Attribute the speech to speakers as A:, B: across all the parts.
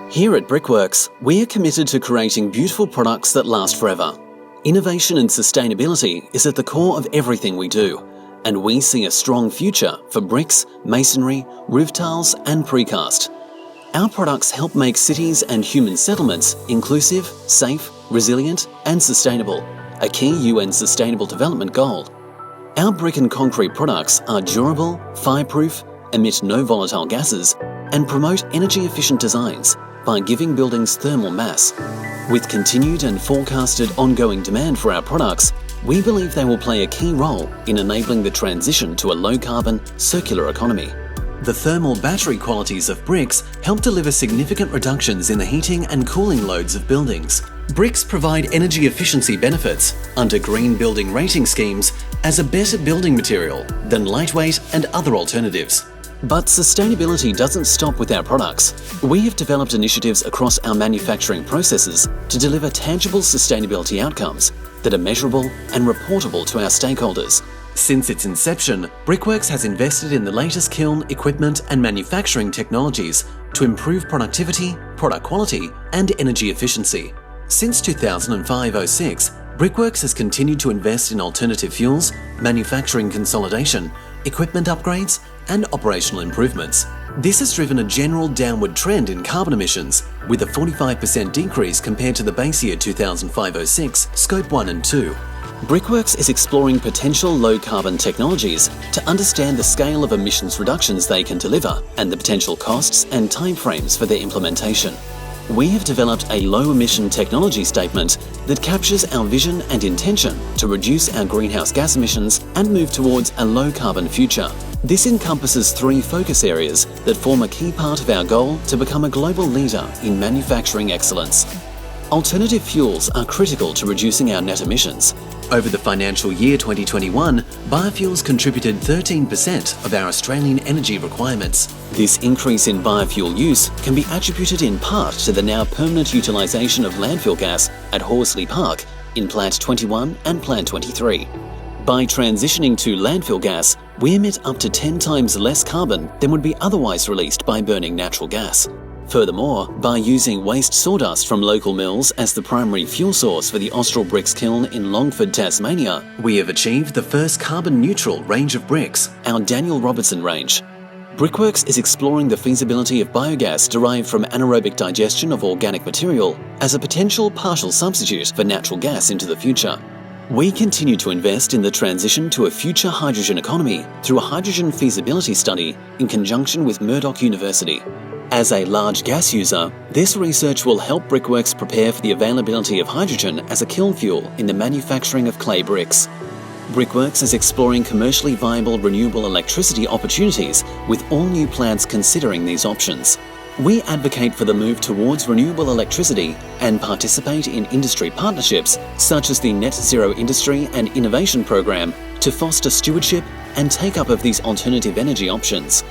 A: Here at Brickworks, we are committed to creating beautiful products that last forever. Innovation and sustainability is at the core of everything we do, and we see a strong future for bricks, masonry, roof tiles and precast. Our products help make cities and human settlements inclusive, safe, resilient and sustainable, a key UN Sustainable Development Goal. Our brick and concrete products are durable, fireproof, emit no volatile gases, and promote energy-efficient designs by giving buildings thermal mass. With continued and forecasted ongoing demand for our products, we believe they will play a key role in enabling the transition to a low-carbon, circular economy. The thermal battery qualities of bricks help deliver significant reductions in the heating and cooling loads of buildings. Bricks provide energy efficiency benefits under green building rating schemes as a better building material than lightweight and other alternatives. But sustainability doesn't stop with our products. We have developed initiatives across our manufacturing processes to deliver tangible sustainability outcomes that are measurable and reportable to our stakeholders. Since its inception, Brickworks has invested in the latest kiln, equipment and manufacturing technologies to improve productivity, product quality and energy efficiency. Since 2005-06, Brickworks has continued to invest in alternative fuels, manufacturing consolidation, equipment upgrades and operational improvements. This has driven a general downward trend in carbon emissions, with a 45% decrease compared to the base year 2005-06, Scope 1 and 2. Brickworks is exploring potential low-carbon technologies to understand the scale of emissions reductions they can deliver and the potential costs and timeframes for their implementation. We have developed a low-emission technology statement that captures our vision and intention to reduce our greenhouse gas emissions and move towards a low-carbon future. This encompasses 3 focus areas that form a key part of our goal to become a global leader in manufacturing excellence. Alternative fuels are critical to reducing our net emissions. Over the financial year 2021, biofuels contributed 13% of our Australian energy requirements. This increase in biofuel use can be attributed in part to the now permanent utilisation of landfill gas at Horsley Park in Plant 21 and Plant 23. By transitioning to landfill gas, we emit up to 10 times less carbon than would be otherwise released by burning natural gas. Furthermore, by using waste sawdust from local mills as the primary fuel source for the Austral Bricks kiln in Longford, Tasmania, we have achieved the first carbon-neutral range of bricks, our Daniel Robertson range. Brickworks is exploring the feasibility of biogas derived from anaerobic digestion of organic material as a potential partial substitute for natural gas into the future. We continue to invest in the transition to a future hydrogen economy through a hydrogen feasibility study in conjunction with Murdoch University. As a large gas user, this research will help Brickworks prepare for the availability of hydrogen as a kiln fuel in the manufacturing of clay bricks. Brickworks is exploring commercially viable renewable electricity opportunities with all new plants considering these options. We advocate for the move towards renewable electricity and participate in industry partnerships such as the Net Zero Industry and Innovation Program to foster stewardship and take-up of these alternative energy options.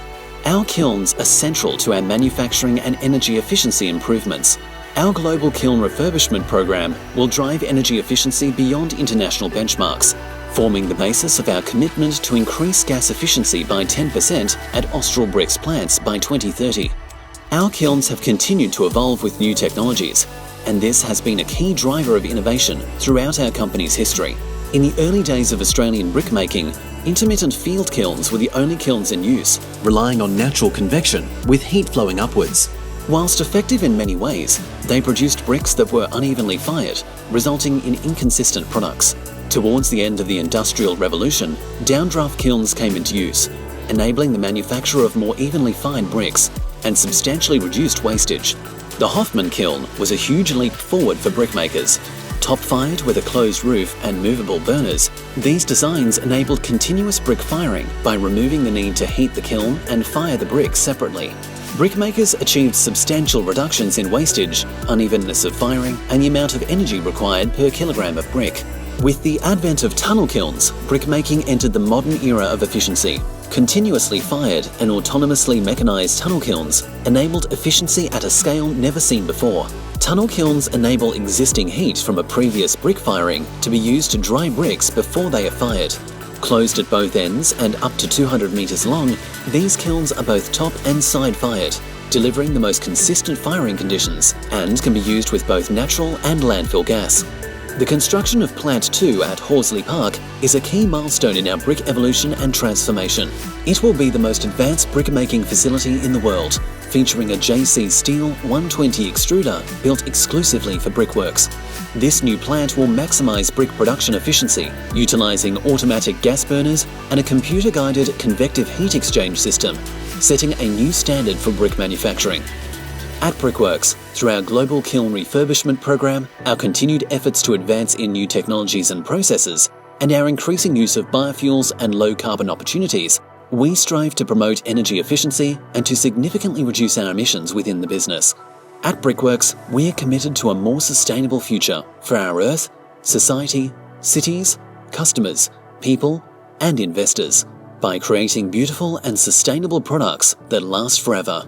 A: Our kilns are central to our manufacturing and energy efficiency improvements. Our global kiln refurbishment program will drive energy efficiency beyond international benchmarks, forming the basis of our commitment to increase gas efficiency by 10% at Austral Bricks plants by 2030. Our kilns have continued to evolve with new technologies, and this has been a key driver of innovation throughout our company's history. In the early days of Australian brickmaking, intermittent field kilns were the only kilns in use, relying on natural convection with heat flowing upwards. Whilst effective in many ways, they produced bricks that were unevenly fired, resulting in inconsistent products. Towards the end of the Industrial Revolution, downdraft kilns came into use, enabling the manufacture of more evenly fired bricks and substantially reduced wastage. The Hoffman kiln was a huge leap forward for brickmakers. Top-fired with a closed roof and movable burners, these designs enabled continuous brick firing by removing the need to heat the kiln and fire the bricks separately. Brickmakers achieved substantial reductions in wastage, unevenness of firing, and the amount of energy required per kilogram of brick. With the advent of tunnel kilns, brickmaking entered the modern era of efficiency. Continuously fired and autonomously mechanised tunnel kilns enabled efficiency at a scale never seen before. Tunnel kilns enable existing heat from a previous brick firing to be used to dry bricks before they are fired. Closed at both ends and up to 200 metres long, these kilns are both top and side fired, delivering the most consistent firing conditions and can be used with both natural and landfill gas. The construction of Plant 2 at Horsley Park is a key milestone in our brick evolution and transformation. It will be the most advanced brick-making facility in the world, featuring a JC Steel 120 extruder built exclusively for Brickworks. This new plant will maximise brick production efficiency, utilising automatic gas burners and a computer-guided convective heat exchange system, setting a new standard for brick manufacturing. At Brickworks, through our global kiln refurbishment program, our continued efforts to advance in new technologies and processes, and our increasing use of biofuels and low-carbon opportunities, we strive to promote energy efficiency and to significantly reduce our emissions within the business. At Brickworks, we are committed to a more sustainable future for our earth, society, cities, customers, people, and investors by creating beautiful and sustainable products that last forever.